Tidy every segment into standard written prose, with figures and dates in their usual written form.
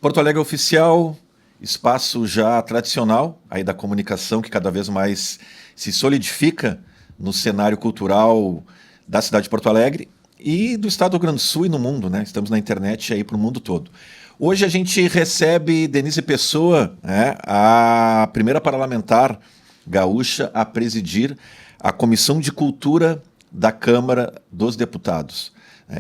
Porto Alegre Oficial, espaço já tradicional aí da comunicação que cada vez mais se solidifica no cenário cultural da cidade de Porto Alegre e do estado do Rio Grande do Sul e no mundo, né? Estamos na internet aí para o mundo todo. Hoje a gente recebe Denise Pessoa, né, a primeira parlamentar gaúcha a presidir a Comissão de Cultura da Câmara dos Deputados.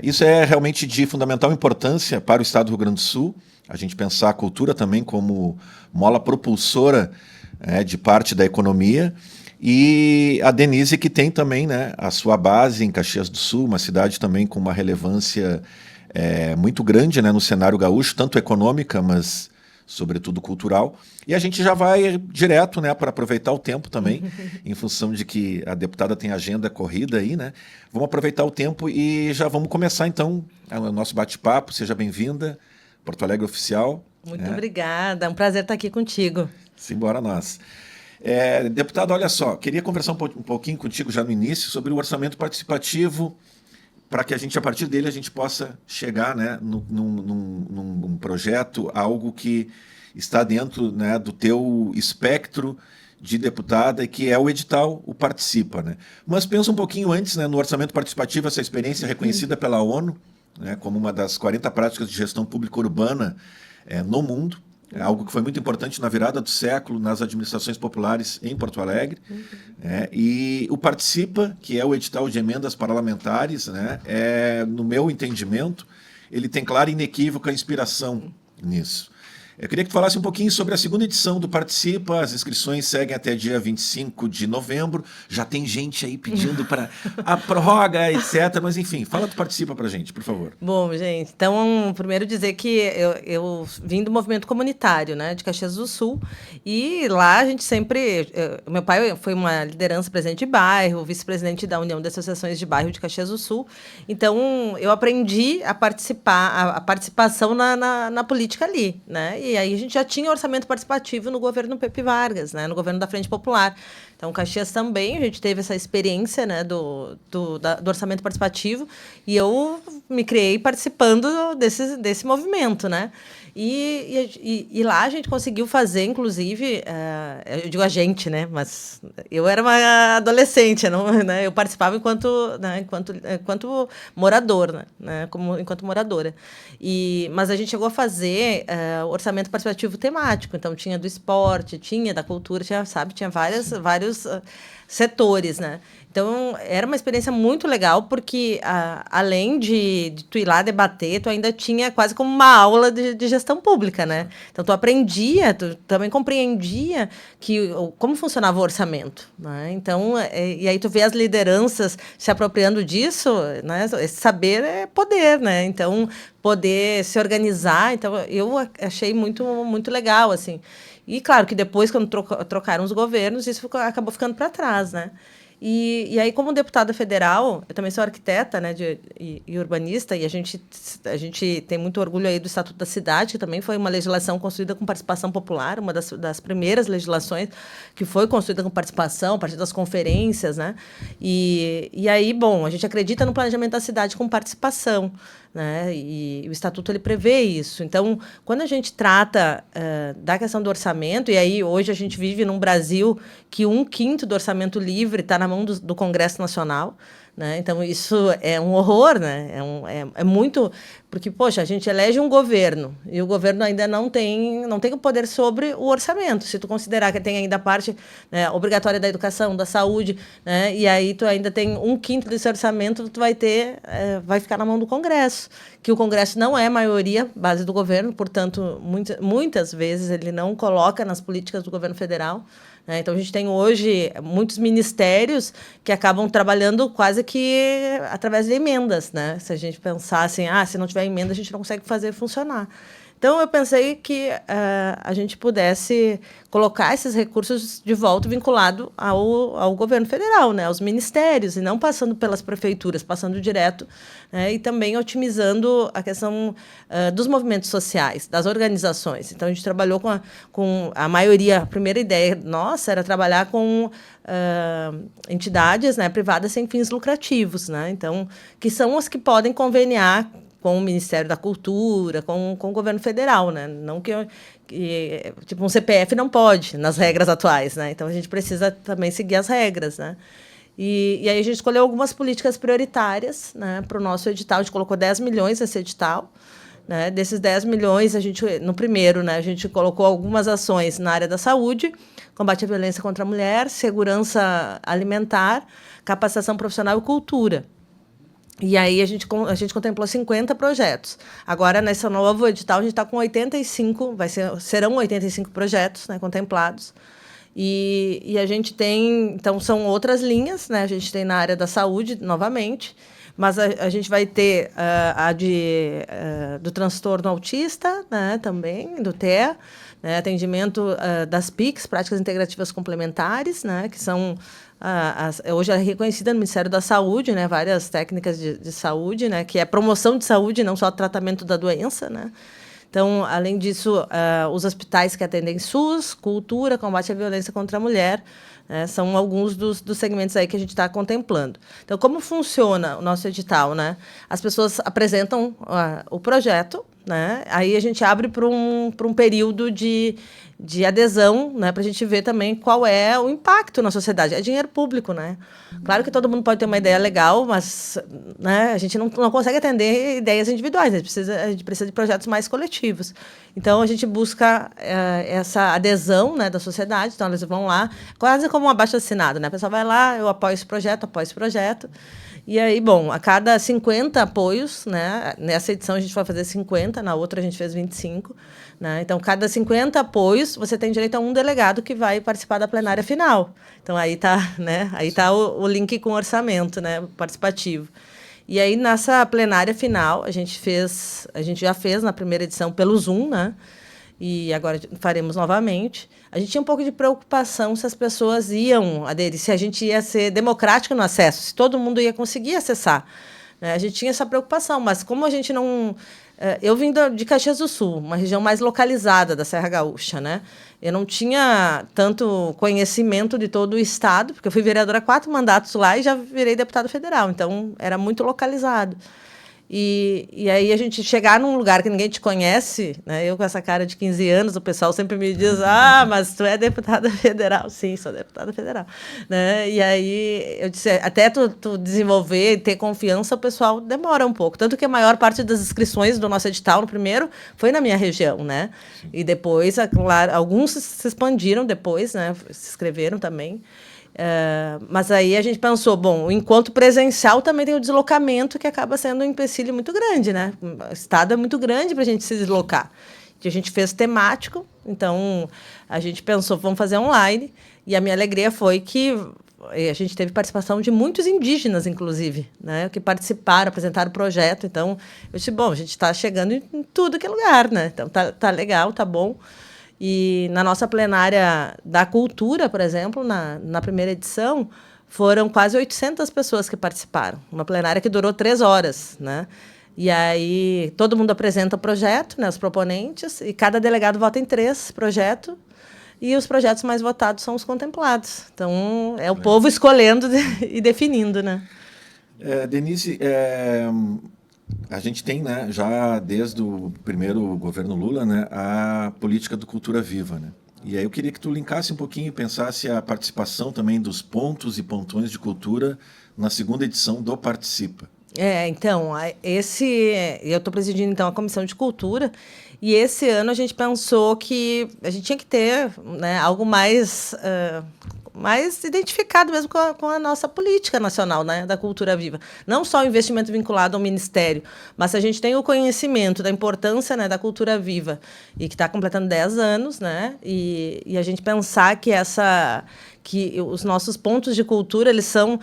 Isso é realmente de fundamental importância para o estado do Rio Grande do Sul, a gente pensar a cultura também como mola propulsora de parte da economia. E a Denise, que tem também, né, a sua base em Caxias do Sul, uma cidade também com uma relevância muito grande, né, no cenário gaúcho, tanto econômica, mas sobretudo cultural. E a gente já vai direto, né, para aproveitar o tempo também, em função de que a deputada tem agenda corrida aí, né? Vamos aproveitar o tempo e já vamos começar então o nosso bate-papo. Seja bem-vinda, Porto Alegre Oficial. Muito obrigada, é um prazer estar aqui contigo. Simbora nós. Deputado, olha só, queria conversar um pouquinho contigo já no início sobre o orçamento participativo, para que a gente, a partir dele, a gente possa chegar, né, num projeto, algo que está dentro, né, do teu espectro de deputada, que é o edital, o Participa, né? Mas pensa um pouquinho antes, né, no orçamento participativo, essa experiência reconhecida pela ONU, né, como uma das 40 práticas de gestão pública urbana no mundo. É algo que foi muito importante na virada do século, nas administrações populares em Porto Alegre. E o Participa, que é o edital de emendas parlamentares, né, no meu entendimento, ele tem clara e inequívoca inspiração nisso. Eu queria que tu falasse um pouquinho sobre a segunda edição do Participa. As inscrições seguem até dia 25 de novembro. Já tem gente aí pedindo para a prorroga, etc. Mas, enfim, fala do Participa para a gente, por favor. Bom, gente, então, primeiro dizer que eu vim do movimento comunitário, né, de Caxias do Sul, e lá a gente sempre... meu pai foi uma liderança presidente de bairro, vice-presidente da União de Associações de Bairro de Caxias do Sul, então eu aprendi a participar, a participação na política ali, né, e aí a gente já tinha orçamento participativo no governo Pepe Vargas, né, no governo da Frente Popular. Então, Caxias também, a gente teve essa experiência, né, do orçamento participativo, e eu me criei participando desse movimento, né? E lá a gente conseguiu fazer, inclusive, eu digo a gente, né? Mas eu era uma adolescente, não, né? Eu participava enquanto morador, né? Enquanto moradora. Mas a gente chegou a fazer orçamento participativo temático. Então, tinha do esporte, tinha da cultura, tinha vários setores, né? Então, era uma experiência muito legal, porque além de tu ir lá debater, tu ainda tinha quase como uma aula de gestão pública, né? Então, tu aprendia, tu também compreendia como funcionava o orçamento, né? Então, e aí tu vê as lideranças se apropriando disso, né? Esse saber é poder, né? Então, poder se organizar. Então, eu achei muito, muito legal, assim. E, claro, que depois, quando trocaram os governos, isso acabou ficando para trás, né? E aí, como deputada federal, eu também sou arquiteta, né, e urbanista, e a gente tem muito orgulho aí do Estatuto da Cidade, que também foi uma legislação construída com participação popular, uma das primeiras legislações que foi construída com participação, a partir das conferências, né? E aí, bom, a gente acredita no planejamento da cidade com participação, né? E o Estatuto ele prevê isso. Então, quando a gente trata da questão do orçamento, e aí hoje a gente vive num Brasil que 1/5 do orçamento livre está na mão do Congresso Nacional, né? Então, isso é um horror, né? É muito... Porque, poxa, a gente elege um governo e o governo ainda não tem o poder sobre o orçamento. Se tu considerar que tem ainda a parte, né, obrigatória da educação, da saúde, né? E aí tu ainda tem 1/5 desse orçamento, tu vai ficar na mão do Congresso, que o Congresso não é maioria, base do governo, portanto, muitas vezes ele não coloca nas políticas do governo federal. Então, a gente tem hoje muitos ministérios que acabam trabalhando quase que através de emendas, né? Se a gente pensar assim, se não tiver emenda, a gente não consegue fazer funcionar. Então, eu pensei que a gente pudesse colocar esses recursos de volta vinculado ao governo federal, né, aos ministérios, e não passando pelas prefeituras, passando direto, né, e também otimizando a questão dos movimentos sociais, das organizações. Então, a gente trabalhou com a maioria, a primeira ideia nossa era trabalhar com entidades, né, privadas sem fins lucrativos, né, então, que são as que podem conveniar com o Ministério da Cultura, com o governo federal, né? Não tipo, um CPF não pode, nas regras atuais, né? Então, a gente precisa também seguir as regras, né? E aí a gente escolheu algumas políticas prioritárias, né, para o nosso edital. A gente colocou 10 milhões nesse edital. Né? Desses 10 milhões, no primeiro, né, a gente colocou algumas ações na área da saúde, combate à violência contra a mulher, segurança alimentar, capacitação profissional e cultura. E aí a gente contemplou 50 projetos. Agora, nesse novo edital, a gente está com 85, serão 85 projetos, né, contemplados. E a gente tem, então, são outras linhas, né? A gente tem na área da saúde, novamente, mas a gente vai ter do transtorno autista, né, também, do TEA, né, atendimento das PICs, práticas integrativas complementares, né, que são, hoje é reconhecida no Ministério da Saúde, né, várias técnicas de saúde, né, que é promoção de saúde, não só tratamento da doença, né. Então, além disso, os hospitais que atendem SUS, cultura, combate à violência contra a mulher, né, são alguns dos segmentos aí que a gente está contemplando. Então, como funciona o nosso edital? Né? As pessoas apresentam o projeto, né? Aí a gente abre para um período de adesão, né, para a gente ver também qual é o impacto na sociedade. É dinheiro público, né? Claro que todo mundo pode ter uma ideia legal, mas, né, a gente não consegue atender ideias individuais, né? A gente precisa de projetos mais coletivos. Então, a gente busca essa adesão, né, da sociedade. Então, eles vão lá, quase como um abaixo-assinado, né? A pessoa vai lá, eu apoio esse projeto. E aí, bom, a cada 50 apoios, né, nessa edição a gente vai fazer 50, na outra a gente fez 25, né? Então, cada 50 apoios, você tem direito a um delegado que vai participar da plenária final. Então, aí está, né, o link com o orçamento, né, participativo. E aí, nessa plenária final, a gente já fez na primeira edição pelo Zoom, né? E agora faremos novamente. A gente tinha um pouco de preocupação se as pessoas iam aderir, se a gente ia ser democrático no acesso, se todo mundo ia conseguir acessar. Né? A gente tinha essa preocupação, mas como a gente não... Eu vim de Caxias do Sul, uma região mais localizada da Serra Gaúcha, né? Eu não tinha tanto conhecimento de todo o estado, porque eu fui vereadora há 4 mandatos lá e já virei deputada federal, então era muito localizado. E aí a gente chegar num lugar que ninguém te conhece, né? Eu com essa cara de 15 anos, o pessoal sempre me diz, mas tu é deputada federal. Sim, sou deputada federal. Né? E aí eu disse, até tu desenvolver e ter confiança, o pessoal demora um pouco. Tanto que a maior parte das inscrições do nosso edital, no primeiro, foi na minha região, né? Sim. E depois, claro, alguns se expandiram depois, né? Se inscreveram também. Mas aí a gente pensou, bom, o encontro presencial também tem o deslocamento que acaba sendo um empecilho muito grande, né? O estado é muito grande para a gente se deslocar. A gente fez temático, então a gente pensou, vamos fazer online, e a minha alegria foi que a gente teve participação de muitos indígenas, inclusive, né? Que participaram, apresentaram o projeto. Então, eu disse, bom, a gente está chegando em tudo que é lugar, né? Então, tá legal, tá bom. E na nossa plenária da cultura, por exemplo, na primeira edição, foram quase 800 pessoas que participaram. Uma plenária que durou 3 horas, né? E aí todo mundo apresenta o projeto, né, os proponentes, e cada delegado vota em 3 projetos, e os projetos mais votados são os contemplados. Então, é o povo escolhendo e definindo, né? Denise, a gente tem, né, já desde o primeiro governo Lula, né, a política do Cultura Viva, né? E aí eu queria que tu linkasse um pouquinho e pensasse a participação também dos pontos e pontões de cultura na segunda edição do Participa. Então, eu estou presidindo então a Comissão de Cultura, e esse ano a gente pensou que a gente tinha que ter, né, algo mais identificado mesmo com a nossa política nacional, né, da cultura viva. Não só o investimento vinculado ao Ministério, mas a gente tem o conhecimento da importância, né, da cultura viva, e que está completando 10 anos, né, e a gente pensar que os nossos pontos de cultura, eles são...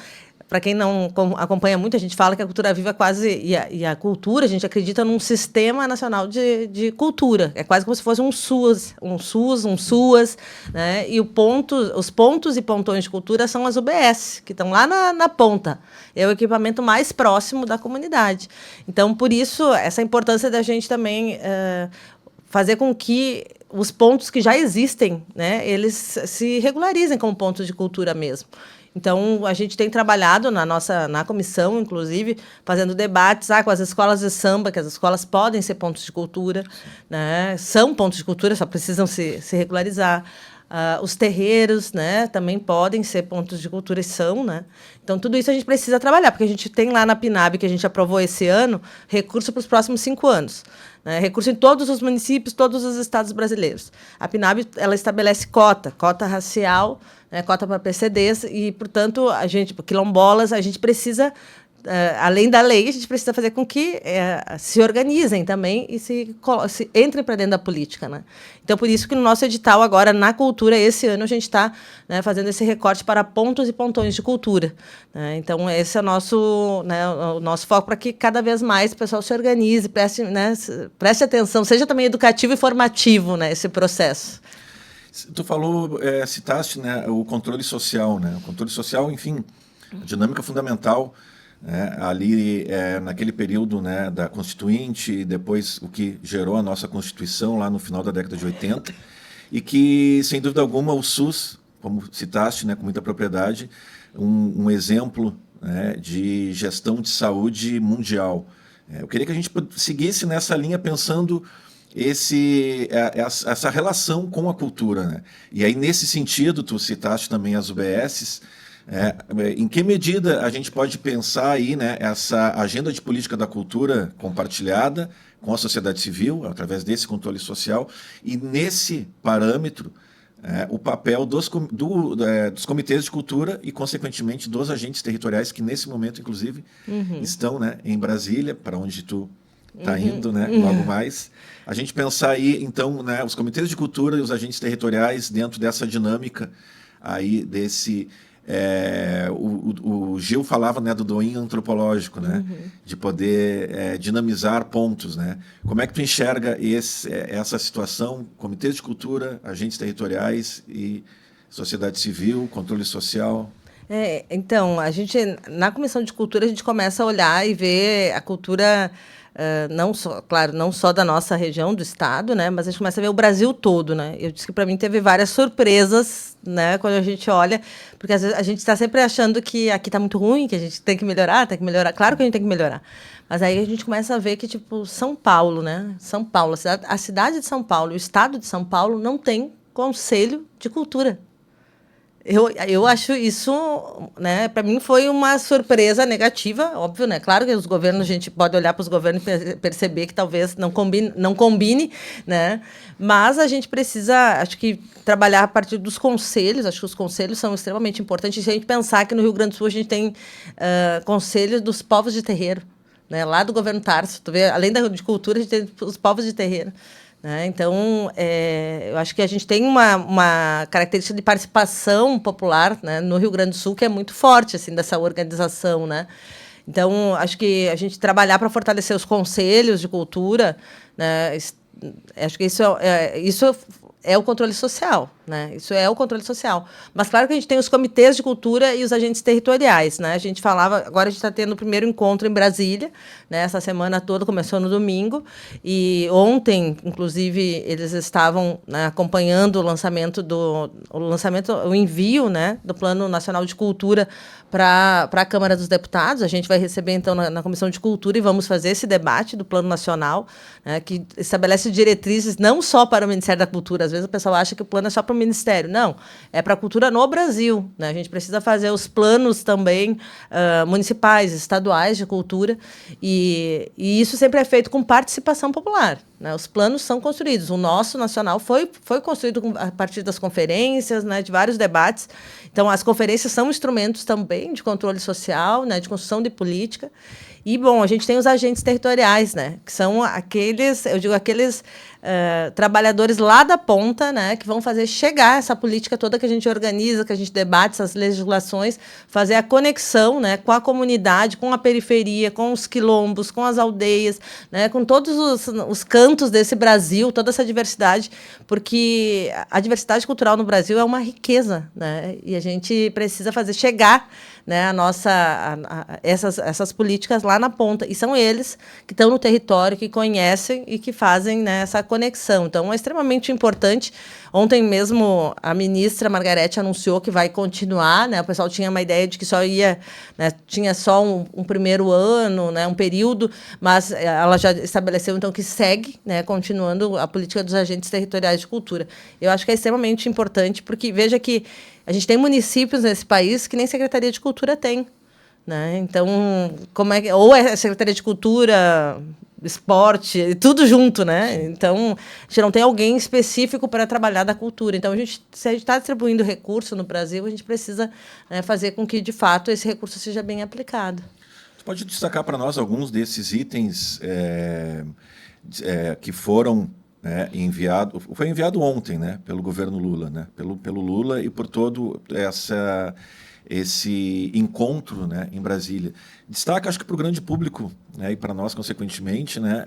Para quem não acompanha muito, a gente fala que a cultura viva é quase... E a cultura, a gente acredita num sistema nacional de cultura. É quase como se fosse um SUAS, um SUAS, né? E os pontos e pontões de cultura são as UBS, que estão lá na ponta. É o equipamento mais próximo da comunidade. Então, por isso, essa importância da gente também fazer com que os pontos que já existem, né, eles se regularizem como pontos de cultura mesmo. Então, a gente tem trabalhado na comissão, inclusive, fazendo debates com as escolas de samba, que as escolas podem ser pontos de cultura, né? São pontos de cultura, só precisam se regularizar. Os terreiros, né, também podem ser pontos de cultura e são, né? Então, tudo isso a gente precisa trabalhar, porque a gente tem lá na PNAB, que a gente aprovou esse ano, recurso para os próximos 5 anos. Né? Recurso em todos os municípios, todos os estados brasileiros. A PNAB, ela estabelece cota racial, né, cota para PCDs, e, portanto, quilombolas, a gente precisa... além da lei, a gente precisa fazer com que se organizem também e se entrem para dentro da política. Né? Então, por isso que no nosso edital agora, na cultura, esse ano, a gente está, né, fazendo esse recorte para pontos e pontões de cultura. Né? Então, esse é o nosso foco para que cada vez mais o pessoal se organize, preste atenção, seja também educativo e formativo, né, esse processo. Tu falou, citaste, né, o controle social. Né? O controle social, enfim, a dinâmica fundamental. Ali naquele período, né, da Constituinte, depois o que gerou a nossa Constituição lá no final da década de 80, e que, sem dúvida alguma, o SUS, como citaste, né, com muita propriedade, um exemplo, né, de gestão de saúde mundial. Eu queria que a gente seguisse nessa linha pensando essa relação com a cultura. Né? E aí, nesse sentido, tu citaste também as UBSs. Em que medida a gente pode pensar aí, né, essa agenda de política da cultura compartilhada com a sociedade civil, através desse controle social, e nesse parâmetro, o papel dos comitês de cultura e, consequentemente, dos agentes territoriais que, nesse momento, inclusive, estão, né, em Brasília, para onde tu está indo, né, logo mais. A gente pensar aí, então, né, os comitês de cultura e os agentes territoriais dentro dessa dinâmica aí desse... o Gil falava, né, do doinho antropológico, né, de poder dinamizar pontos. Né? Como é que tu enxerga essa situação, comitês de cultura, agentes territoriais e sociedade civil, controle social? Então, na Comissão de Cultura, a gente começa a olhar e ver a cultura... não só da nossa região, do estado, né, mas a gente começa a ver o Brasil todo, né. Eu disse que para mim teve várias surpresas, né, quando a gente olha, porque às vezes a gente está sempre achando que aqui está muito ruim, que a gente tem que melhorar. Claro que a gente tem que melhorar, mas aí a gente começa a ver que, tipo, São Paulo, né, a cidade de São Paulo, o estado de São Paulo não tem conselho de cultura. Eu acho isso, né, para mim foi uma surpresa negativa, óbvio, né? Claro que os governos, a gente pode olhar para os governos e perceber que talvez não combine, né? Mas a gente precisa, acho que, trabalhar a partir dos conselhos. Acho que os conselhos são extremamente importantes. Se a gente pensar que no Rio Grande do Sul a gente tem conselhos dos povos de terreiro, né? Lá do governo Tarso, tu vê, além de cultura, a gente tem os povos de terreiro. Então, eu acho que a gente tem uma característica de participação popular, né, no Rio Grande do Sul, que é muito forte, assim, dessa organização. Né? Então, acho que a gente trabalhar para fortalecer os conselhos de cultura, né, acho que isso é o controle social. Né? Isso é o controle social. Mas, claro que a gente tem os comitês de cultura e os agentes territoriais. Né? A gente falava, agora a gente está tendo o primeiro encontro em Brasília, né? Essa semana toda, começou no domingo, e ontem, inclusive, eles estavam, né, acompanhando o envio, né, do Plano Nacional de Cultura para a Câmara dos Deputados. A gente vai receber, então, na Comissão de Cultura, e vamos fazer esse debate do Plano Nacional, né, que estabelece diretrizes não só para o Ministério da Cultura. Às vezes o pessoal acha que o plano é só para o Ministério. Não, é para a cultura no Brasil. Né? A gente precisa fazer os planos também municipais, estaduais de cultura, e isso sempre é feito com participação popular. Né? Os planos são construídos. O nosso nacional foi construído a partir das conferências, né, de vários debates. Então, as conferências são instrumentos também de controle social, né, de construção de política. E, bom, a gente tem os agentes territoriais, né, que são aqueles trabalhadores lá da ponta, né, que vão fazer chegar essa política toda que a gente organiza, que a gente debate, essas legislações, fazer a conexão, né, com a comunidade, com a periferia, com os quilombos, com as aldeias, né, com todos os cantos desse Brasil, toda essa diversidade, porque a diversidade cultural no Brasil é uma riqueza, né, e a gente precisa fazer chegar, né, essas políticas lá na ponta. E são eles que estão no território, que conhecem e que fazem, né, essa conexão. Então, é extremamente importante. Ontem mesmo, a ministra Margarete anunciou que vai continuar, né? O pessoal tinha uma ideia de que só ia, né, tinha só um primeiro ano, né, um período, mas ela já estabeleceu, então, que segue, né, continuando a política dos agentes territoriais de cultura. Eu acho que é extremamente importante, porque veja que a gente tem municípios nesse país que nem Secretaria de Cultura tem, né? Então, como é que, ou é Secretaria de Cultura, esporte, tudo junto, né? Então, a gente não tem alguém específico para trabalhar da cultura. Então, se a gente está distribuindo recurso no Brasil, a gente precisa, né, fazer com que, de fato, esse recurso seja bem aplicado. Você pode destacar para nós alguns desses itens que foram, né, foi enviado ontem, né, pelo governo Lula, né, pelo Lula e por todo esse encontro, né, em Brasília. Destaca, acho que para o grande público, né, e para nós, consequentemente, né,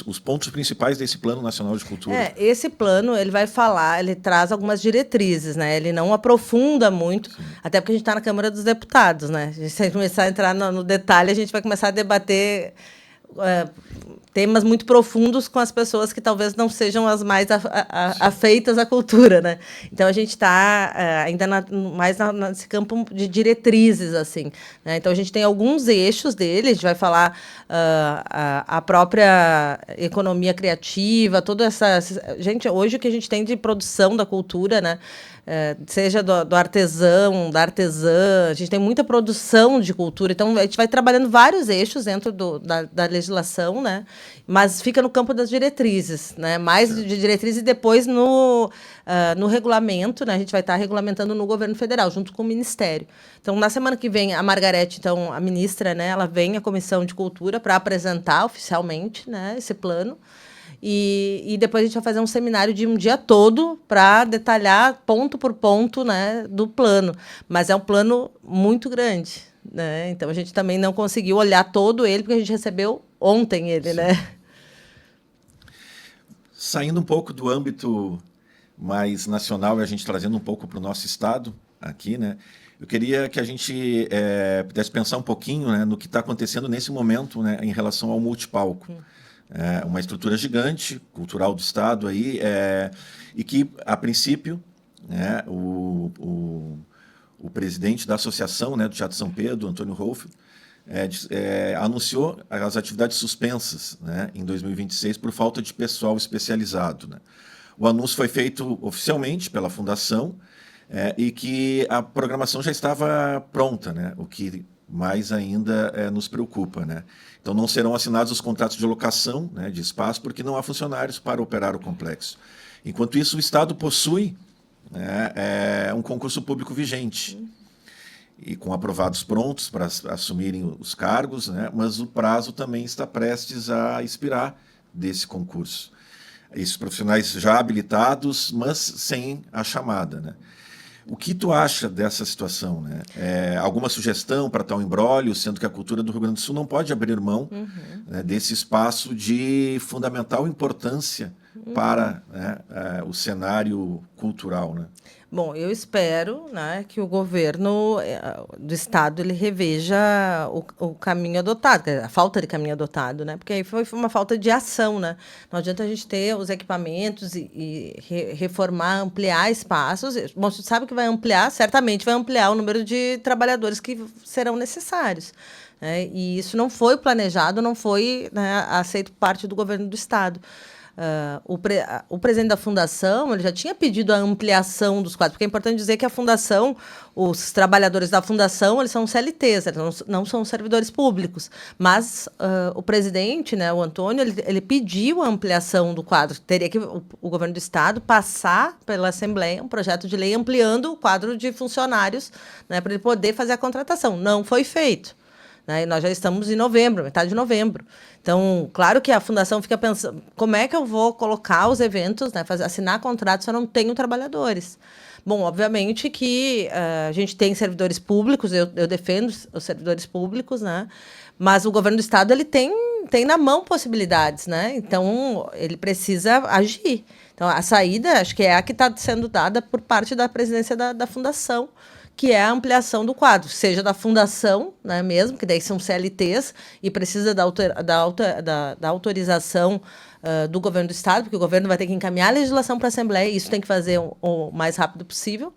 os pontos principais desse Plano Nacional de Cultura. Esse plano, ele vai falar, ele traz algumas diretrizes, né? Ele não aprofunda muito, sim, até porque a gente está na Câmara dos Deputados, né? Se a gente começar a entrar no detalhe, a gente vai começar a debater temas muito profundos com as pessoas que talvez não sejam as mais afeitas à cultura, né? Então, a gente está ainda mais nesse campo de diretrizes, assim, né? Então, a gente tem alguns eixos dele, a gente vai falar a própria economia criativa, toda essa... Gente, hoje o que a gente tem de produção da cultura, né? Seja do artesão, da artesã, a gente tem muita produção de cultura, então a gente vai trabalhando vários eixos dentro da legislação, né? Mas fica no campo das diretrizes, né? Mais de diretrizes, e depois no regulamento, né? A gente vai estar regulamentando no governo federal, junto com o Ministério. Então, na semana que vem, a Margarete, então, a ministra, né, ela vem à Comissão de Cultura para apresentar oficialmente, né, esse plano. E depois a gente vai fazer um seminário de um dia todo para detalhar ponto por ponto, né, do plano. Mas é um plano muito grande, né? Então, a gente também não conseguiu olhar todo ele, porque a gente recebeu ontem ele, sim, né? Saindo um pouco do âmbito mais nacional e a gente trazendo um pouco para o nosso estado aqui, né? Eu queria que a gente pudesse pensar um pouquinho, né, no que está acontecendo nesse momento, né, em relação ao multipalco. Uma estrutura gigante, cultural do Estado, aí, e que, a princípio, né, o presidente da associação, né, do Teatro São Pedro, Antônio Rolf, anunciou as atividades suspensas, né, em 2026 por falta de pessoal especializado, né. O anúncio foi feito oficialmente pela Fundação e que a programação já estava pronta, né, o que mais ainda nos preocupa, né? Então, não serão assinados os contratos de locação, né, de espaço, porque não há funcionários para operar o complexo. Enquanto isso, o Estado possui, né, um concurso público vigente, e com aprovados prontos para assumirem os cargos, né, mas o prazo também está prestes a expirar desse concurso. Esses profissionais já habilitados, mas sem a chamada, né? O que tu acha dessa situação, né? Alguma sugestão para tal imbróglio, sendo que a cultura do Rio Grande do Sul não pode abrir mão, né, desse espaço de fundamental importância para, né, o cenário cultural, né? Bom, eu espero, né, que o governo do estado ele reveja o caminho adotado, a falta de caminho adotado, né? Porque aí foi uma falta de ação, né? Não adianta a gente ter os equipamentos e reformar, ampliar espaços. Bom, você sabe que vai ampliar, certamente vai ampliar o número de trabalhadores que serão necessários, né? E isso não foi planejado, não foi, né, aceito por parte do governo do estado. O presidente da fundação ele já tinha pedido a ampliação dos quadros, porque é importante dizer que a fundação, os trabalhadores da fundação, eles são CLTs, eles não são servidores públicos, mas o presidente, né, o Antônio, ele pediu a ampliação do quadro. Teria que o governo do estado passar pela Assembleia um projeto de lei ampliando o quadro de funcionários, né, para ele poder fazer a contratação. Não foi feito, né? E nós já estamos em novembro, metade de novembro. Então, claro que a fundação fica pensando, como é que eu vou colocar os eventos, né, assinar contratos se eu não tenho trabalhadores? Bom, obviamente que a gente tem servidores públicos, eu defendo os servidores públicos, né? Mas o governo do estado ele tem na mão possibilidades, né? Então, ele precisa agir. Então, a saída, acho que é a que está sendo dada por parte da presidência da fundação, que é a ampliação do quadro, seja da fundação, né, mesmo, que daí são CLTs e precisa da autorização do governo do Estado, porque o governo vai ter que encaminhar a legislação para a Assembleia, e isso tem que fazer o mais rápido possível,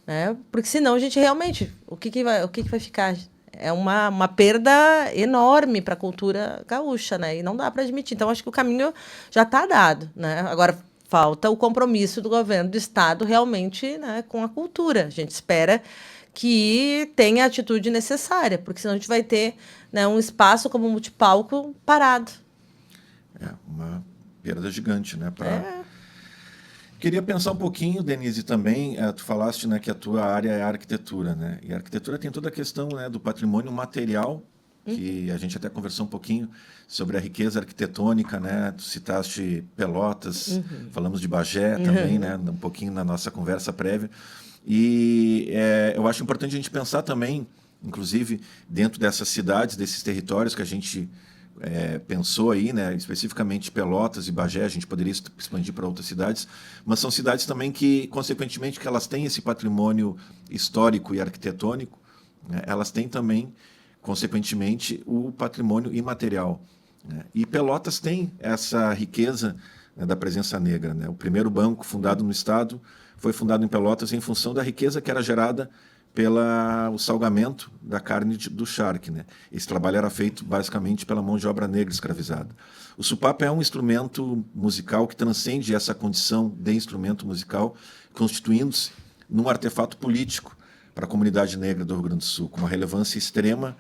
né, porque senão a gente realmente, o que vai ficar? É uma perda enorme para a cultura gaúcha, né? E não dá para admitir. Então, acho que o caminho já está dado, né? Agora, falta o compromisso do governo do Estado realmente, né, com a cultura. A gente espera que tenha a atitude necessária, porque senão a gente vai ter, né, um espaço como multipalco parado. É uma perda gigante, né? Queria pensar um pouquinho, Denise, também, tu falaste, né, que a tua área é a arquitetura, né? E a arquitetura tem toda a questão, né, do patrimônio material, que a gente até conversou um pouquinho sobre a riqueza arquitetônica, né? Tu citaste Pelotas, falamos de Bagé também, né? Um pouquinho na nossa conversa prévia. E eu acho importante a gente pensar também, inclusive, dentro dessas cidades, desses territórios que a gente pensou aí, né, especificamente Pelotas e Bagé, a gente poderia expandir para outras cidades, mas são cidades também que, consequentemente, que elas têm esse patrimônio histórico e arquitetônico, né, elas têm também, consequentemente, o patrimônio imaterial, né? E Pelotas tem essa riqueza, né, da presença negra, né? O primeiro banco fundado no estado foi fundado em Pelotas em função da riqueza que era gerada pelo salgamento da carne do charque, né? Esse trabalho era feito basicamente pela mão de obra negra escravizada. O sopapo é um instrumento musical que transcende essa condição de instrumento musical, constituindo-se num artefato político para a comunidade negra do Rio Grande do Sul, com uma relevância extrema,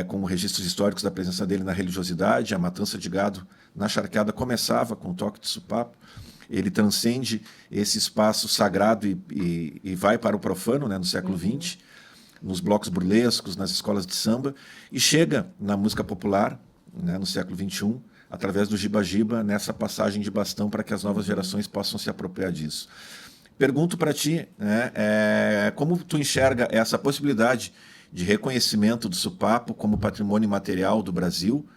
com registros históricos da presença dele na religiosidade. A matança de gado na charqueada começava com o toque de sopapo. Ele transcende esse espaço sagrado e vai para o profano, né, no século XX, nos blocos burlescos, nas escolas de samba, e chega na música popular, né, no século XXI, através do giba-giba, nessa passagem de bastão para que as novas gerações possam se apropriar disso. Pergunto para ti, né, como tu enxerga essa possibilidade de reconhecimento do sopapo como patrimônio imaterial do Brasil,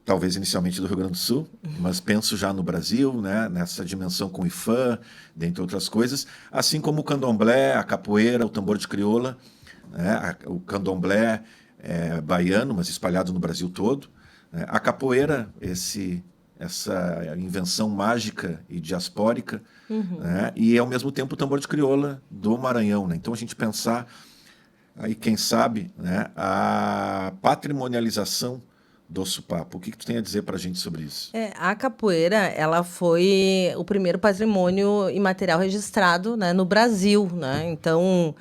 talvez inicialmente do Rio Grande do Sul, mas penso já no Brasil, né, nessa dimensão com o IFAM, dentre outras coisas, assim como o candomblé, a capoeira, o tambor de crioula, né, o candomblé baiano, mas espalhado no Brasil todo, né, a capoeira, essa invenção mágica e diaspórica, né, e ao mesmo tempo o tambor de crioula do Maranhão, né? Então a gente pensar aí, quem sabe, né, a patrimonialização do sopapo. O que tu tem a dizer para a gente sobre isso? A capoeira, ela foi o primeiro patrimônio imaterial registrado, né, no Brasil, né? Então,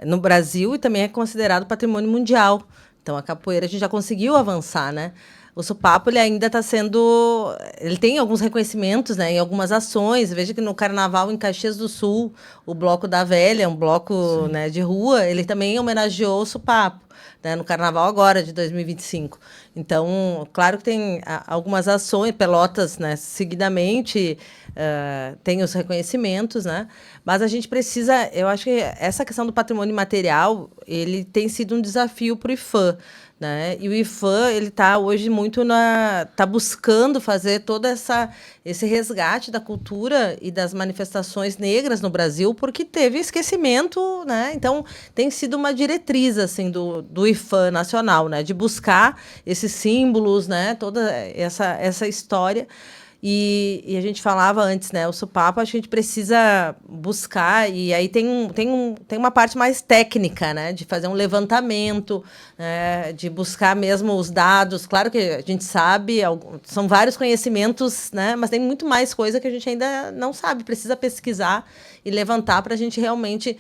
no Brasil, e também é considerado patrimônio mundial. Então, a capoeira a gente já conseguiu avançar, né? O sopapo, ele ainda está sendo... Ele tem alguns reconhecimentos, né, em algumas ações. Veja que no Carnaval, em Caxias do Sul, o Bloco da Velha, um bloco, né, de rua, ele também homenageou o sopapo, né, no Carnaval agora, de 2025. Então, claro que tem algumas ações, Pelotas, né, seguidamente, tem os reconhecimentos, né, mas a gente precisa... Eu acho que essa questão do patrimônio imaterial, ele tem sido um desafio para o IFAM, né? E o IFAM, ele está hoje muito tá buscando fazer todo esse resgate da cultura e das manifestações negras no Brasil, porque teve esquecimento, né? Então, tem sido uma diretriz, assim, do IFAM nacional, né? De buscar esses símbolos, né? Toda essa história. E a gente falava antes, né? O sopapo, acho que a gente precisa buscar, e aí tem uma parte mais técnica, né? De fazer um levantamento, né? De buscar mesmo os dados. Claro que a gente sabe, são vários conhecimentos, né? Mas tem muito mais coisa que a gente ainda não sabe. Precisa pesquisar e levantar para a gente realmente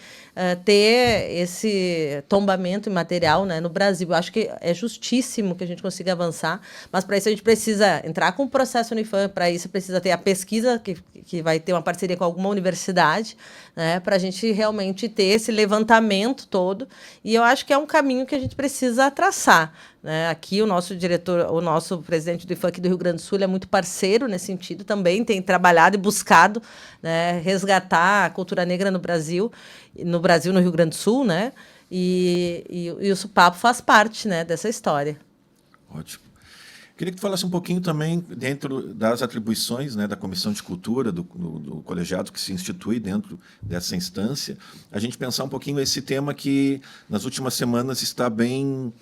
ter esse tombamento imaterial, né, no Brasil. Eu acho que é justíssimo que a gente consiga avançar, mas para isso a gente precisa entrar com o processo no IFAM, para isso precisa ter a pesquisa, que vai ter uma parceria com alguma universidade, né, para a gente realmente ter esse levantamento todo, e eu acho que é um caminho que a gente precisa traçar, né? Aqui o nosso diretor, o nosso presidente do IFAM aqui do Rio Grande do Sul, é muito parceiro nesse sentido, também tem trabalhado e buscado, né, resgatar a cultura negra no Brasil, no Rio Grande do Sul, né? E o sopapo faz parte, né, dessa história. Ótimo. Queria que tu falasse um pouquinho também dentro das atribuições, né, da Comissão de Cultura, do colegiado que se institui dentro dessa instância, a gente pensar um pouquinho esse tema que nas últimas semanas está bem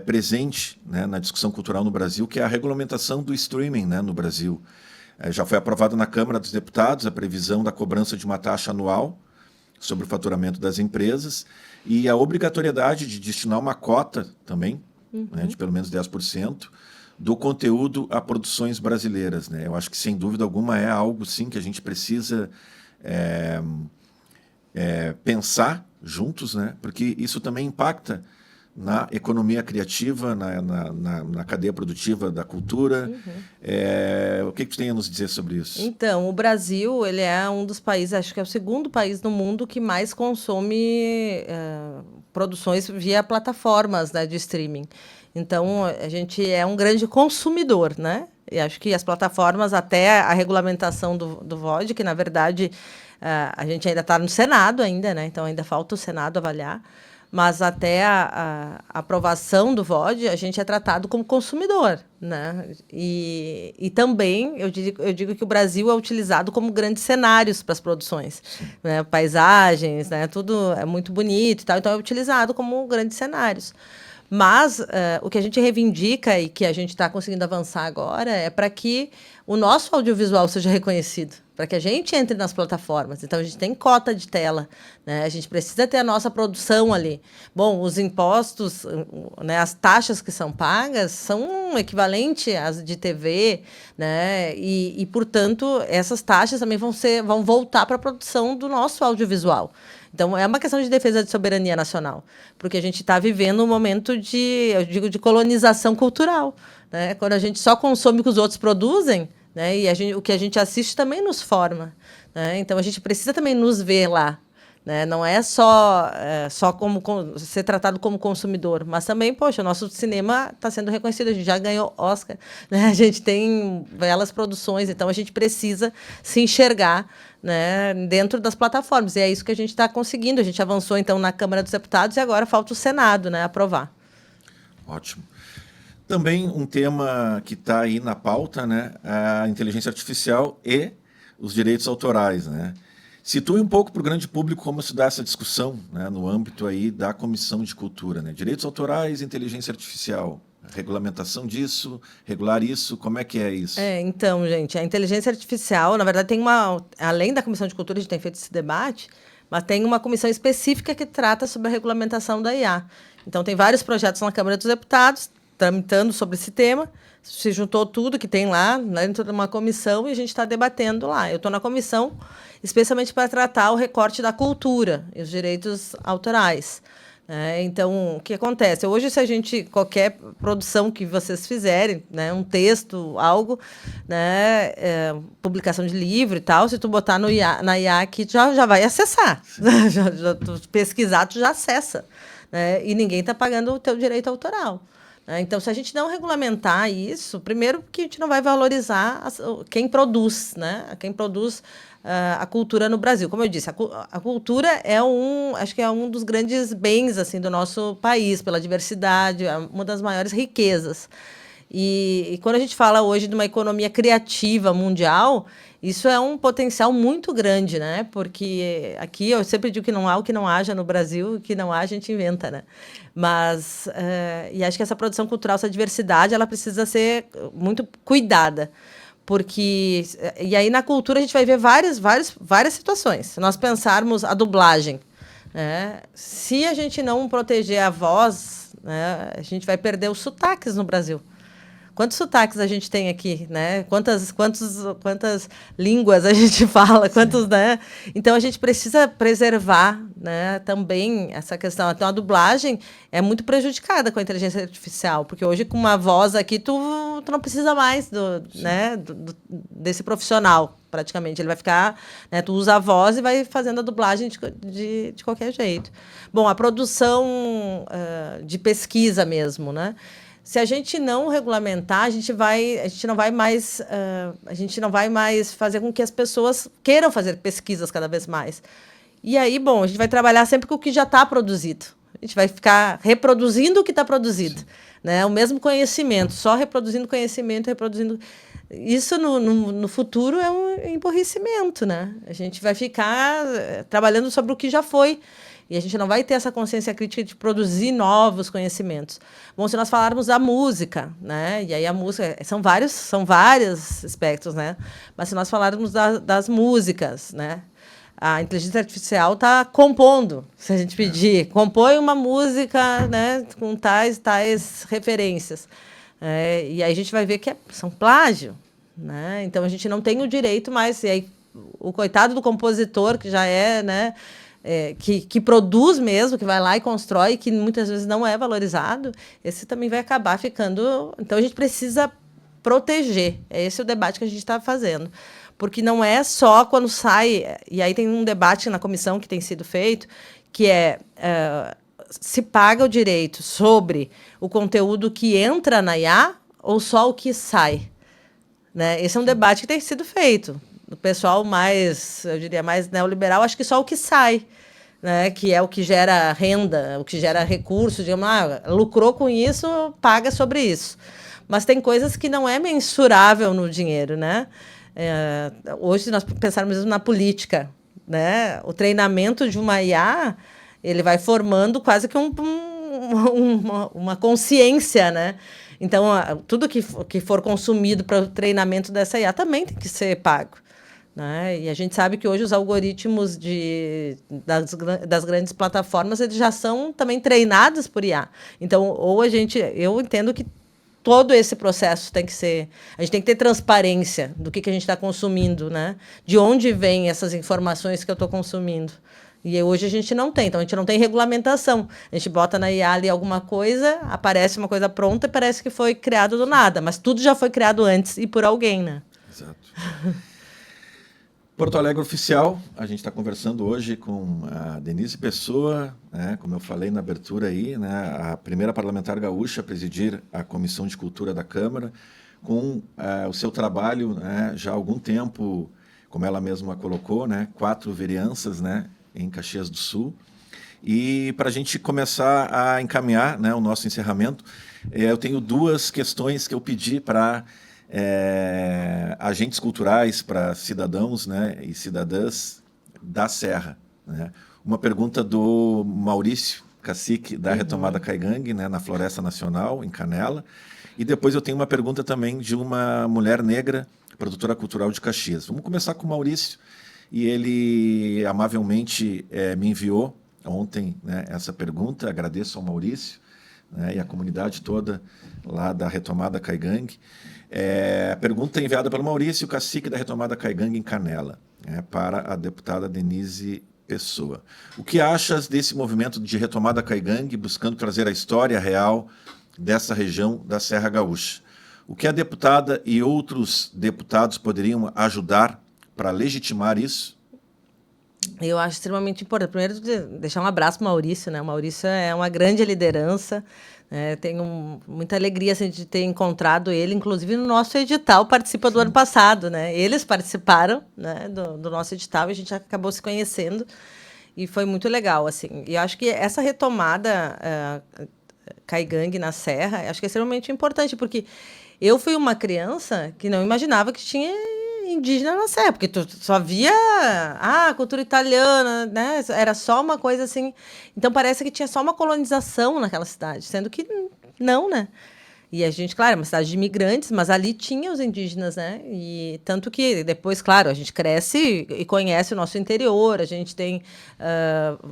presente, né, na discussão cultural no Brasil, que é a regulamentação do streaming, né, no Brasil. Já foi aprovado na Câmara dos Deputados a previsão da cobrança de uma taxa anual sobre o faturamento das empresas e a obrigatoriedade de destinar uma cota também, né, de pelo menos 10%, do conteúdo a produções brasileiras, né? Eu acho que, sem dúvida alguma, é algo, sim, que a gente precisa pensar juntos, né? Porque isso também impacta na economia criativa, na cadeia produtiva da cultura. O que tu tem a nos dizer sobre isso? Então, o Brasil, ele é um dos países, acho que é o segundo país no mundo que mais consome produções via plataformas, né, de streaming. Então, a gente é um grande consumidor, né? E acho que as plataformas, até a regulamentação do VOD, que, na verdade, a gente ainda está no Senado ainda, né? Então, ainda falta o Senado avaliar. Mas até a aprovação do VOD, a gente é tratado como consumidor, né? E também, eu digo que o Brasil é utilizado como grandes cenários para as produções, né? Paisagens, né? Tudo é muito bonito e tal, então é utilizado como grandes cenários. Mas o que a gente reivindica e que a gente está conseguindo avançar agora é para que o nosso audiovisual seja reconhecido, para que a gente entre nas plataformas. Então, a gente tem cota de tela, né? A gente precisa ter a nossa produção ali. Bom, os impostos, né, as taxas que são pagas são equivalentes às de TV, né? E, portanto, essas taxas também vão voltar para a produção do nosso audiovisual. Então, é uma questão de defesa de soberania nacional, porque a gente está vivendo um momento de colonização cultural, né? Quando a gente só consome o que os outros produzem, né? E o que a gente assiste também nos forma, né? Então, a gente precisa também nos ver lá, né? Não é só ser tratado como consumidor, mas também, poxa, o nosso cinema está sendo reconhecido, a gente já ganhou Oscar, né? A gente tem belas produções, então a gente precisa se enxergar, né, dentro das plataformas. E é isso que a gente está conseguindo. A gente avançou, então, na Câmara dos Deputados e agora falta o Senado, né, aprovar. Ótimo. Também um tema que está aí na pauta, né, a inteligência artificial e os direitos autorais, né? Situe um pouco para o grande público como se dá essa discussão, né, no âmbito aí da Comissão de Cultura, né? Direitos autorais e inteligência artificial. Regulamentação disso, regular isso, como é que é isso? Então, gente, a inteligência artificial, na verdade, além da Comissão de Cultura, a gente tem feito esse debate, mas tem uma comissão específica que trata sobre a regulamentação da IA. Então, tem vários projetos na Câmara dos Deputados tramitando sobre esse tema, se juntou tudo que tem lá, né, dentro de uma comissão, e a gente está debatendo lá. Eu estou na comissão especialmente para tratar o recorte da cultura e os direitos autorais. Então, o que acontece? Hoje, qualquer produção que vocês fizerem, né, um texto, algo, né, publicação de livro e tal, se tu botar na IA aqui, já vai acessar. Tu pesquisar, tu já acessa. Né, e ninguém está pagando o teu direito autoral. Então, se a gente não regulamentar isso, primeiro que a gente não vai valorizar quem produz, né? Quem produz a cultura no Brasil. Como eu disse, a cultura acho que é um dos grandes bens assim, do nosso país, pela diversidade, é uma das maiores riquezas. E quando a gente fala hoje de uma economia criativa mundial, isso é um potencial muito grande, né? Porque aqui eu sempre digo que não há o que não haja no Brasil, o que não há a gente inventa, né? Mas, e acho que essa produção cultural, essa diversidade, ela precisa ser muito cuidada. E aí na cultura a gente vai ver várias situações. Se nós pensarmos a dublagem, né? Se a gente não proteger a voz, né, a gente vai perder os sotaques no Brasil. Quantos sotaques a gente tem aqui, né? Quantas línguas a gente fala, né? Então, a gente precisa preservar, né, também essa questão. Então, a dublagem é muito prejudicada com a inteligência artificial, porque hoje, com uma voz aqui, tu não precisa mais desse profissional, praticamente. Ele vai ficar, né, tu usa a voz e vai fazendo a dublagem de qualquer jeito. Bom, a produção de pesquisa mesmo, né? Se a gente não regulamentar, a gente não vai mais fazer com que as pessoas queiram fazer pesquisas cada vez mais. E aí, bom, a gente vai trabalhar sempre com o que já está produzido. A gente vai ficar reproduzindo o que está produzido. Né? O mesmo conhecimento, só reproduzindo conhecimento, reproduzindo... Isso, no futuro, é um emburrecimento, né? A gente vai ficar trabalhando sobre o que já foi. E a gente não vai ter essa consciência crítica de produzir novos conhecimentos. Bom, se nós falarmos da música, né? E aí a música são vários aspectos, né? Mas se nós falarmos das músicas, né? A inteligência artificial está compondo, se a gente pedir, compõe uma música, né? Com tais referências. E aí a gente vai ver que são plágio, né? Então a gente não tem o direito mais. E aí o coitado do compositor, que já é, né? Que produz mesmo, que vai lá e constrói, que muitas vezes não é valorizado, esse também vai acabar ficando... Então, a gente precisa proteger. Esse é o debate que a gente está fazendo. Porque não é só quando sai... E aí tem um debate na comissão que tem sido feito, que se paga o direito sobre o conteúdo que entra na IA ou só o que sai? Né? Esse é um debate que tem sido feito. O pessoal mais, eu diria, mais neoliberal, acho que só o que sai, né? Que é o que gera renda, o que gera recursos, digamos, lucrou com isso, paga sobre isso. Mas tem coisas que não é mensurável no dinheiro, né? Hoje, se nós pensarmos mesmo na política, né? O treinamento de uma IA, ele vai formando quase que uma consciência, né? Então, tudo que for consumido para o treinamento dessa IA também tem que ser pago. Né? E a gente sabe que hoje os algoritmos das grandes plataformas eles já são também treinados por IA. Então, eu entendo que todo esse processo tem que ser... A gente tem que ter transparência do que a gente está consumindo, né? De onde vêm essas informações que eu estou consumindo. E hoje a gente não tem. Então, a gente não tem regulamentação. A gente bota na IA ali alguma coisa, aparece uma coisa pronta e parece que foi criado do nada. Mas tudo já foi criado antes e por alguém, né? Exato. Porto Alegre Oficial, a gente está conversando hoje com a Denise Pessoa, né, como eu falei na abertura aí, né, a primeira parlamentar gaúcha a presidir a Comissão de Cultura da Câmara, com o seu trabalho, né, já há algum tempo, como ela mesma colocou, né, 4 vereanças, né, em Caxias do Sul. E para a gente começar a encaminhar, né, o nosso encerramento, eu tenho 2 questões que eu pedi para... agentes culturais para cidadãos, né, e cidadãs da Serra. Né? Uma pergunta do Maurício, cacique da Retomada Caigangue, né, na Floresta Nacional, em Canela. E depois eu tenho uma pergunta também de uma mulher negra, produtora cultural de Caxias. Vamos começar com o Maurício. E ele amavelmente me enviou ontem, né, essa pergunta. Agradeço ao Maurício, né, e a comunidade toda lá da Retomada Caigangue. A pergunta é enviada pelo Maurício, cacique da Retomada Caigangue em Canela, para a deputada Denise Pessoa. O que achas desse movimento de Retomada Caigangue, buscando trazer a história real dessa região da Serra Gaúcha? O que a deputada e outros deputados poderiam ajudar para legitimar isso? Eu acho extremamente importante. Primeiro, deixar um abraço para o Maurício, né? O Maurício é uma grande liderança. Tenho muita alegria assim, de ter encontrado ele, inclusive no nosso edital, participa do ano passado. Né? Eles participaram, né, do nosso edital e a gente acabou se conhecendo. E foi muito legal. Assim. E eu acho que essa retomada Caigangue na Serra, acho que é extremamente importante, porque eu fui uma criança que não imaginava que tinha indígena na Serra, porque tu só via cultura italiana, né? Era só uma coisa assim. Então parece que tinha só uma colonização naquela cidade, sendo que não, né? E a gente, claro, é uma cidade de imigrantes, mas ali tinha os indígenas, né? E tanto que depois, claro, a gente cresce e conhece o nosso interior, a gente tem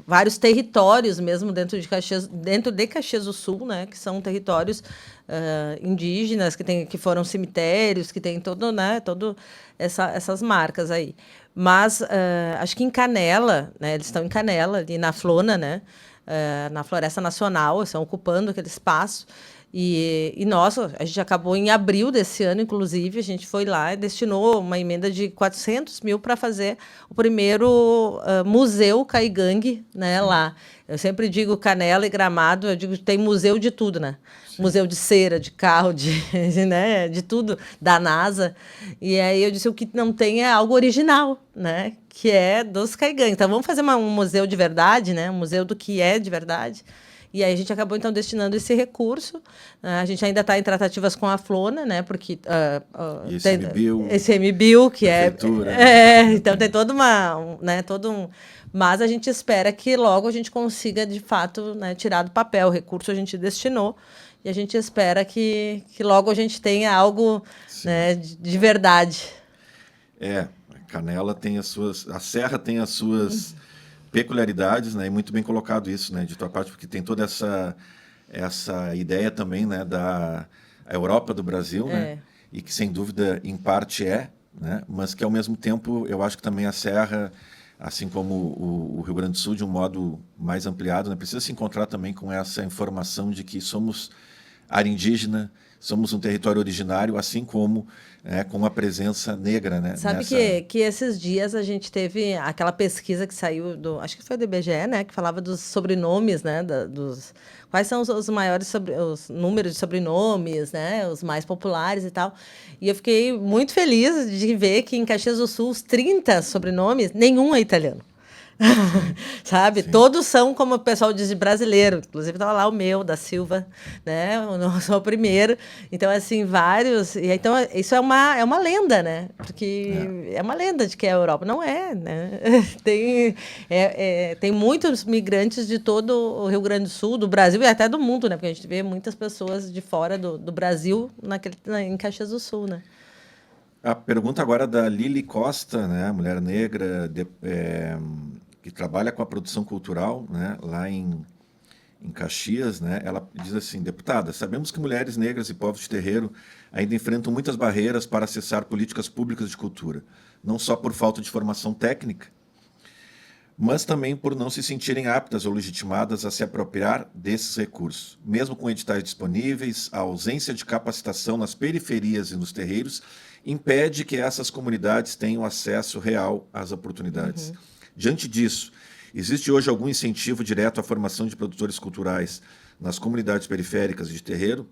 vários territórios mesmo dentro de Caxias do Sul, né? Que são territórios indígenas, que foram cemitérios, que tem todo essas marcas aí. Mas acho que em Canela, né? Eles estão em Canela, ali na Flona, né? Na Floresta Nacional, estão ocupando aquele espaço. E nossa, a gente acabou em abril desse ano, inclusive, a gente foi lá e destinou uma emenda de 400 mil para fazer o primeiro museu Caigangue, né, lá. Eu sempre digo Canela e Gramado, eu digo que tem museu de tudo, né? Sim. Museu de cera, de carro, né, de tudo, da NASA. E aí eu disse, o que não tem é algo original, né? Que é dos Caigangue. Então vamos fazer um museu de verdade, né? Um museu do que é de verdade. E aí a gente acabou, então, destinando esse recurso. A gente ainda está em tratativas com a Flona, né? Porque ICMBio, que prefeitura, então tem toda mas a gente espera que logo a gente consiga, de fato, né, tirar do papel. O recurso a gente destinou e a gente espera que logo a gente tenha algo, né, de verdade. A Canela tem a Serra tem as suas peculiaridades, né? E muito bem colocado isso, né, de tua parte, porque tem toda essa ideia também, né, da Europa do Brasil, né? E que sem dúvida em parte né? Mas que ao mesmo tempo eu acho que também a Serra, assim como o Rio Grande do Sul de um modo mais ampliado, né, precisa se encontrar também com essa informação de que somos área indígena, somos um território originário, assim como com a presença negra, né? Sabe que esses dias a gente teve aquela pesquisa que saiu acho que foi do IBGE, né? Que falava dos sobrenomes, né? Quais são os maiores os números de sobrenomes, né? Os mais populares e tal. E eu fiquei muito feliz de ver que em Caxias do Sul, os 30 sobrenomes, nenhum é italiano. Sabe? Sim. Todos são, como o pessoal diz, de brasileiro. Inclusive, estava lá o meu, da Silva, né? O primeiro. Então, assim, vários. E então, isso é uma lenda, né? Porque é uma lenda de que é a Europa. Não é, né? Tem muitos migrantes de todo o Rio Grande do Sul, do Brasil e até do mundo, né? Porque a gente vê muitas pessoas de fora do Brasil em Caxias do Sul, né? A pergunta agora da Lili Costa, né? Mulher negra, que trabalha com a produção cultural, né, lá em Caxias, né, ela diz assim: deputada, sabemos que mulheres negras e povos de terreiro ainda enfrentam muitas barreiras para acessar políticas públicas de cultura, não só por falta de formação técnica, mas também por não se sentirem aptas ou legitimadas a se apropriar desses recursos. Mesmo com editais disponíveis, a ausência de capacitação nas periferias e nos terreiros impede que essas comunidades tenham acesso real às oportunidades. Diante disso, existe hoje algum incentivo direto à formação de produtores culturais nas comunidades periféricas de terreiro?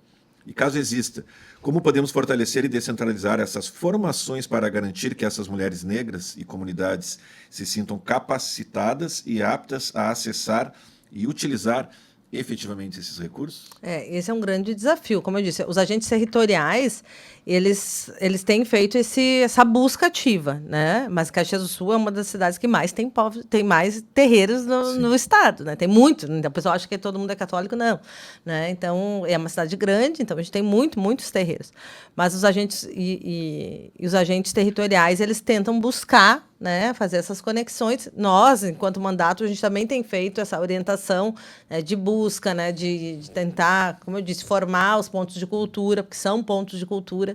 E caso exista, como podemos fortalecer e descentralizar essas formações para garantir que essas mulheres negras e comunidades se sintam capacitadas e aptas a acessar e utilizar efetivamente esses recursos? Esse é um grande desafio. Como eu disse, os agentes territoriais, eles têm feito essa busca ativa, né? Mas Caxias do Sul é uma das cidades que mais tem mais terreiros no estado, né? Tem muito. Então, o pessoal acha que todo mundo é católico, não, né? Então, é uma cidade grande, então a gente tem muitos terreiros. Mas os agentes e os agentes territoriais, eles tentam buscar, né, fazer essas conexões. Nós, enquanto mandato, a gente também tem feito essa orientação, né, de busca, né, de tentar, como eu disse, formar os pontos de cultura, porque são pontos de cultura,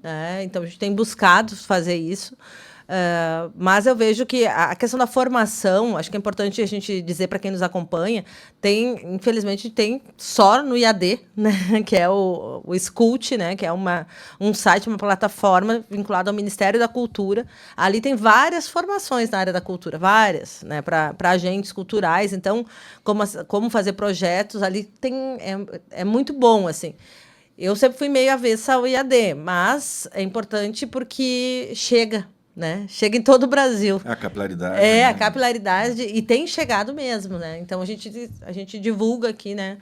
né? Então, a gente tem buscado fazer isso. Mas eu vejo que a questão da formação, acho que é importante a gente dizer para quem nos acompanha, infelizmente, tem só no IAD, né, que é o Scult, né, que é um site, uma plataforma vinculada ao Ministério da Cultura. Ali tem várias formações na área da cultura, várias, né, para agentes culturais. Então, como fazer projetos, ali é muito bom, assim. Eu sempre fui meio avessa ao IAD, mas é importante porque chega, né? Chega em todo o Brasil. A capilaridade. Né? A capilaridade, e tem chegado mesmo, né? Então, a gente divulga aqui, né,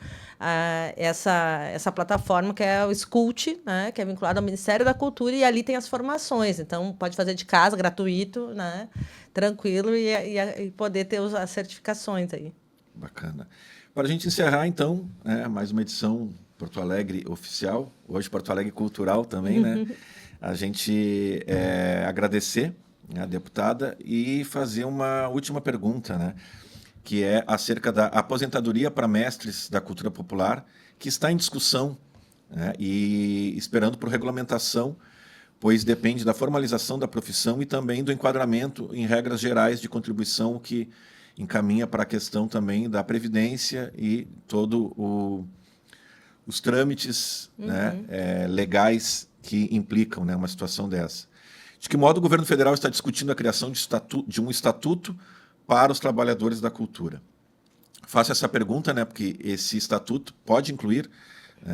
essa plataforma que é o Scult, né, que é vinculado ao Ministério da Cultura, e ali tem as formações. Então, pode fazer de casa, gratuito, né? Tranquilo, e poder ter as certificações aí. Bacana. Para a gente encerrar, então, mais uma edição Porto Alegre oficial, hoje Porto Alegre cultural também, né? A gente agradecer a deputada e fazer uma última pergunta, né? Que é acerca da aposentadoria para mestres da cultura popular, que está em discussão, né? E esperando por regulamentação, pois depende da formalização da profissão e também do enquadramento em regras gerais de contribuição, que encaminha para a questão também da previdência e todo os trâmites, né, legais que implicam, né, uma situação dessa. De que modo o governo federal está discutindo a criação de um estatuto para os trabalhadores da cultura? Faço essa pergunta, né, porque esse estatuto pode incluir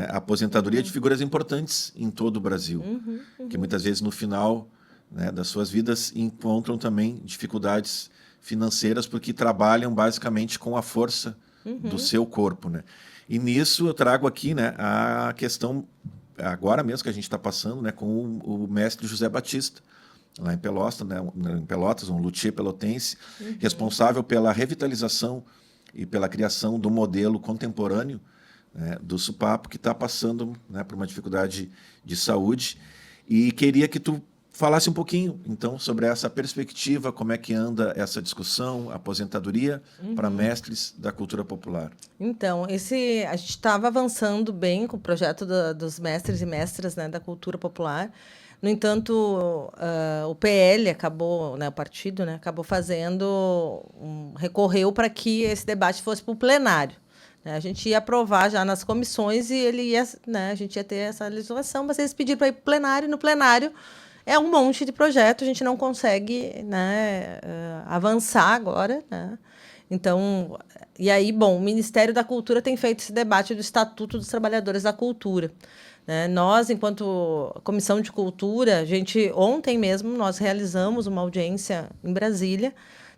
a aposentadoria de figuras importantes em todo o Brasil, que muitas vezes no final, né, das suas vidas encontram também dificuldades financeiras porque trabalham basicamente com a força do seu corpo, né? E nisso eu trago aqui, né, a questão agora mesmo que a gente está passando, né, com o mestre José Batista, lá em Pelotas, né, um luthier pelotense, responsável pela revitalização e pela criação do modelo contemporâneo, né, do Supapo, que está passando, né, por uma dificuldade de saúde. E queria que tu falasse um pouquinho, então, sobre essa perspectiva, como é que anda essa discussão, aposentadoria para mestres da cultura popular. Então, a gente estava avançando bem com o projeto dos mestres e mestras, né, da cultura popular. No entanto, o PL acabou, né, o partido, né, acabou recorreu para que esse debate fosse para o plenário. Né? A gente ia aprovar já nas comissões e a gente ia ter essa legislação, mas eles pediram para ir para o plenário, e no plenário é um monte de projeto, a gente não consegue, né, avançar agora, né? Então, e aí, bom, o Ministério da Cultura tem feito esse debate do Estatuto dos Trabalhadores da Cultura. Né? Nós, enquanto Comissão de Cultura, ontem mesmo, nós realizamos uma audiência em Brasília,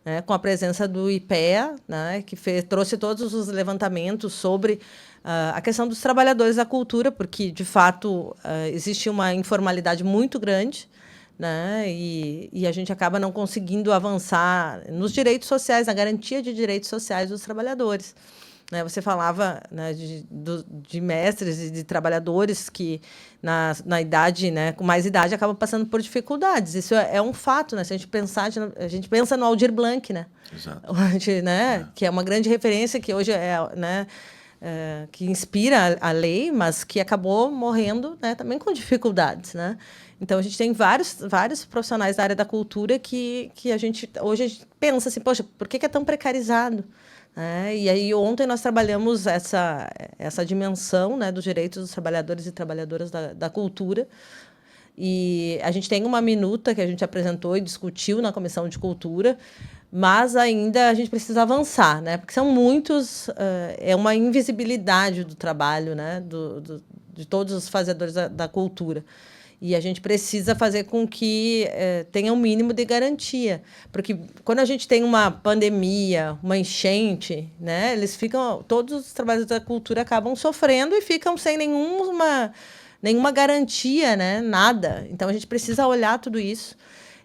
né, com a presença do IPEA, né, que trouxe todos os levantamentos sobre a questão dos trabalhadores da cultura, porque, de fato, existe uma informalidade muito grande, né, e a gente acaba não conseguindo avançar nos direitos sociais, na garantia de direitos sociais dos trabalhadores. Né, você falava, né, de mestres e de trabalhadores que, na idade, né, com mais idade, acabam passando por dificuldades. Isso é um fato. Né? Se a gente pensa no Aldir Blanc, né? Exato. Que é uma grande referência, que hoje né, que inspira a lei, mas que acabou morrendo, né, também com dificuldades. Né? Então, a gente tem vários profissionais da área da cultura que hoje a gente pensa assim, poxa, por que é tão precarizado? E aí ontem nós trabalhamos essa dimensão, né, dos direitos dos trabalhadores e trabalhadoras da cultura, e a gente tem uma minuta que a gente apresentou e discutiu na Comissão de Cultura, mas ainda a gente precisa avançar, né, porque são muitos, é uma invisibilidade do trabalho, né, de todos os fazedores da cultura. E a gente precisa fazer com que tenha um mínimo de garantia. Porque quando a gente tem uma pandemia, uma enchente, né, todos os trabalhadores da cultura acabam sofrendo e ficam sem nenhuma garantia, né, nada. Então, a gente precisa olhar tudo isso.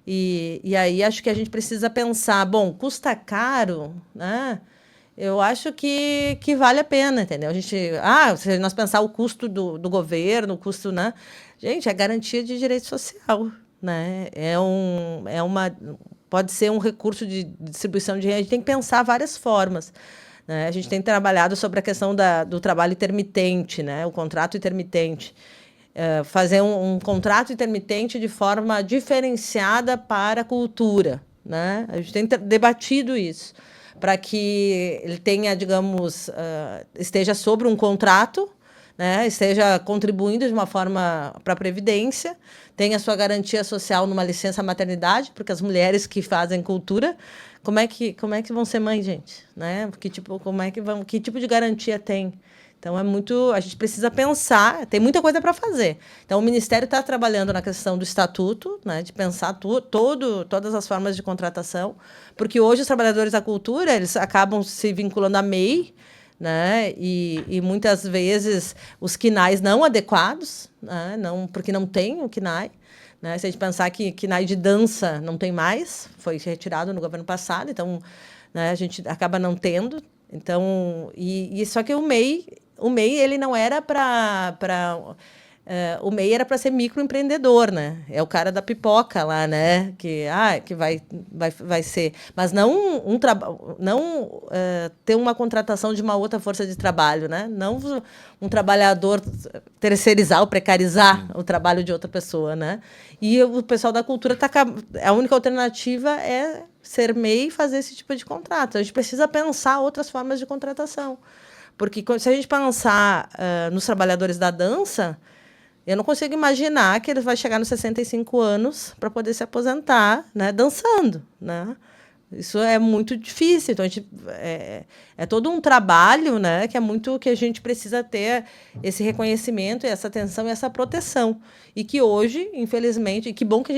E aí acho que a gente precisa pensar, bom, custa caro, né? Eu acho que vale a pena, entendeu? Se nós pensar o custo do governo, o custo, né? Gente, é garantia de direito social, né? Pode ser um recurso de distribuição de renda. A gente tem que pensar várias formas. Né? A gente tem trabalhado sobre a questão do trabalho intermitente, né? O contrato intermitente. Fazer um contrato intermitente de forma diferenciada para a cultura. Né? A gente tem debatido isso, para que ele tenha, digamos, esteja sobre um contrato, né, esteja contribuindo de uma forma para a Previdência, tenha sua garantia social numa licença maternidade, porque as mulheres que fazem cultura, como é que vão ser mães, gente? Né? Que tipo de garantia tem? Então, a gente precisa pensar, tem muita coisa para fazer. Então, o Ministério está trabalhando na questão do estatuto, né, de pensar todas as formas de contratação, porque hoje os trabalhadores da cultura, eles acabam se vinculando à MEI, né, e muitas vezes os quinais não adequados, né, porque não tem o quinai. Né, se a gente pensar que quinai de dança não tem mais, foi retirado no governo passado, então, né, a gente acaba não tendo. Então, só que o MEI ele não era o MEI era para ser microempreendedor, né? É o cara da pipoca lá, né? Que vai ser, mas não ter uma contratação de uma outra força de trabalho, né? Não um trabalhador terceirizar ou precarizar o trabalho de outra pessoa, né? E o pessoal da cultura a única alternativa é ser MEI e fazer esse tipo de contrato. A gente precisa pensar outras formas de contratação. Porque se a gente pensar nos trabalhadores da dança, eu não consigo imaginar que ele vai chegar nos 65 anos para poder se aposentar, né, dançando. Né? Isso é muito difícil. Então, é todo um trabalho, né, que a gente precisa ter esse reconhecimento, essa atenção e essa proteção. E que hoje, infelizmente, e que bom que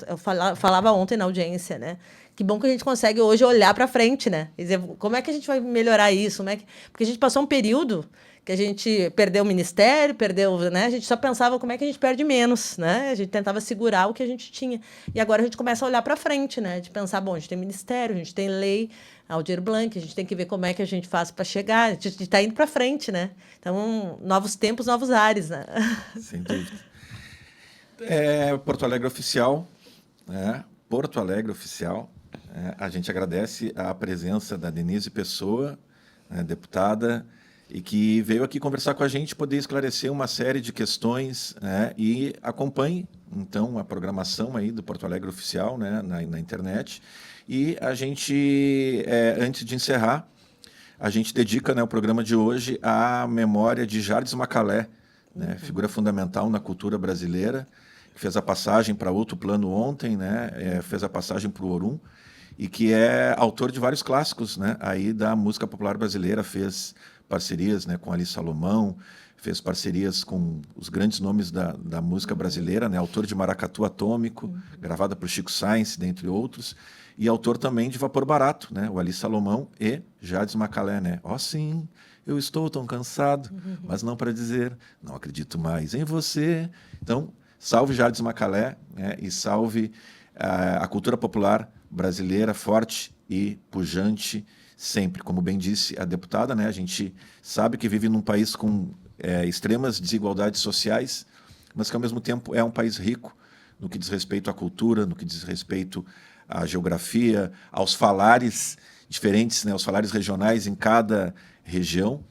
eu falava ontem na audiência, né, que bom que a gente consegue hoje olhar para frente, né? Quer dizer, como é que a gente vai melhorar isso? Porque a gente passou um período que a gente perdeu o ministério, né? A gente só pensava como é que a gente perde menos, né? A gente tentava segurar o que a gente tinha. E agora a gente começa a olhar para frente, né? De pensar, bom, a gente tem ministério, a gente tem lei, Aldir Blanc, a gente tem que ver como é que a gente faz para chegar. A gente está indo para frente, né? Então, novos tempos, novos ares, né? Sem dúvida. Porto Alegre Oficial, né? Porto Alegre Oficial. A gente agradece a presença da Denise Pessoa, né, deputada, e que veio aqui conversar com a gente, poder esclarecer uma série de questões, né, e acompanhe, então, a programação aí do Porto Alegre Oficial, né, na internet. E a gente, antes de encerrar, a gente dedica, né, o programa de hoje à memória de Jardes Macalé, né, figura fundamental na cultura brasileira, que fez a passagem para outro plano ontem, né, fez a passagem para o Orum, e que é autor de vários clássicos, né, aí da música popular brasileira, fez parcerias, né, com Ali Salomão, fez parcerias com os grandes nomes da música brasileira, né, autor de Maracatu Atômico, gravada por Chico Science, dentre outros, e autor também de Vapor Barato, né, o Ali Salomão e Jardes Macalé, né, sim, eu estou tão cansado, mas não para dizer, não acredito mais em você. Então, salve Jardes Macalé, né, e salve a cultura popular brasileira forte e pujante sempre. Como bem disse a deputada, né, a gente sabe que vive num país com extremas desigualdades sociais, mas que ao mesmo tempo é um país rico no que diz respeito à cultura, no que diz respeito à geografia, aos falares diferentes, né, aos falares regionais em cada região,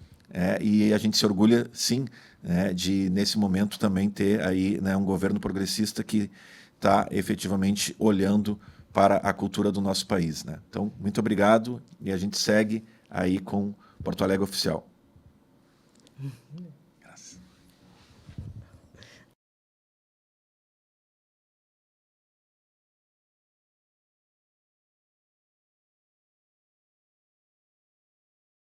e a gente se orgulha, sim, né, de, nesse momento, também ter aí, né, um governo progressista que está efetivamente olhando para a cultura do nosso país, né? Então, muito obrigado e a gente segue aí com Porto Alegre Oficial.